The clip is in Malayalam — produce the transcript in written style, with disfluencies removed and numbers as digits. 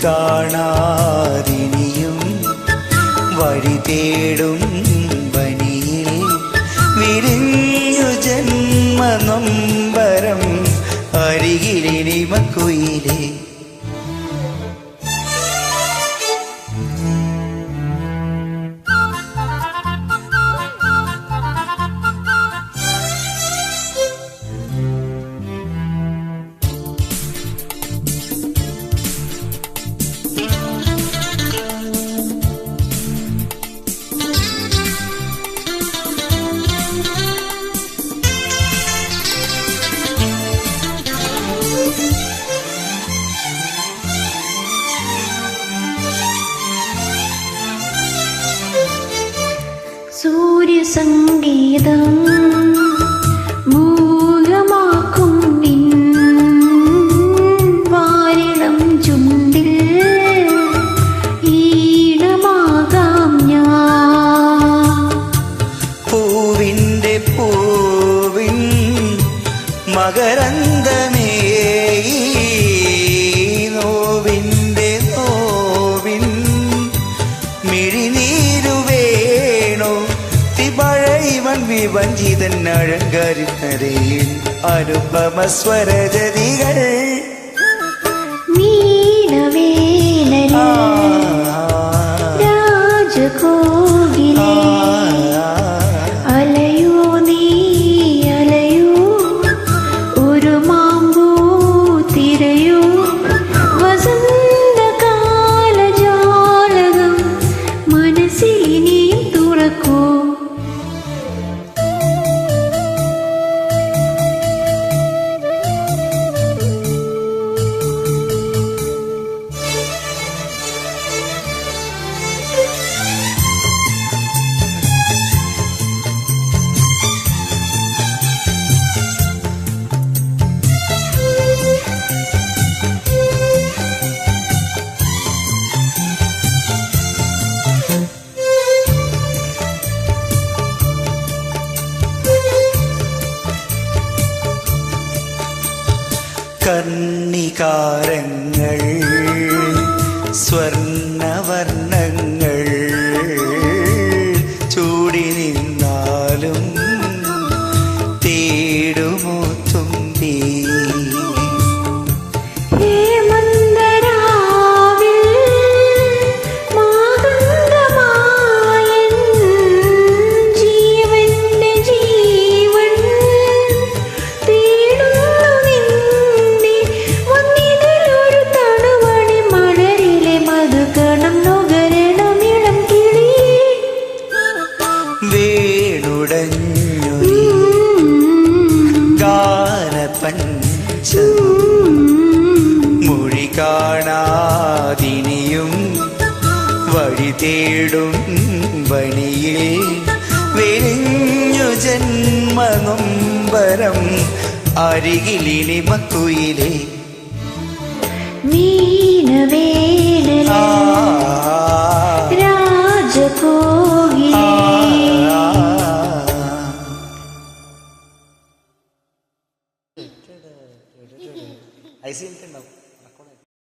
കാണാതിനിയും വഴി തേടും വനിയിൽ വിരിഞ്ഞു ജന്മനൊമ്പരം അരികിലിനിമക്കുയിലേ. സൂര്യസംഗീതം മൂകമാക്കും നിൻ വാരിളം ചുണ്ടിൽ ഈണമാകാം ഞാൻ. പൂവിൻ്റെ പൂവിൻ മകരന്തമേ നോവിൻ്റെ നോവിൻ മിഴിനീരു വേണോ തിപഴൈവൻ വിവഞ്ചിതൻ അഴങ്കരിക്കരയിൽ അനുപമ സ്വരജതികൾ. രാജകോകിലേ അലയോ നീ അലയോ ഒരു മാമ്പൂ തിരയോ വസന്തകാല ജാലകം മനസ്സിൽ ഇനിയും തുറക്കൂ. കർണികാരങ്ങൾ സ്വർണവർണ്ണങ്ങൾ ചൂടി നിന്നാലും തേടുമോ തുമ്പി. വേണുടഞ്ഞൊരു ഗാനപഞ്ചം മൊഴി കാണാതിനിയും വഴി തേടും വനിയിൽ വിരിഞ്ഞു ജന്മനൊമ്പരം അരികിലിനിമക്കുയിലേ. മീനവേണ രാജകോ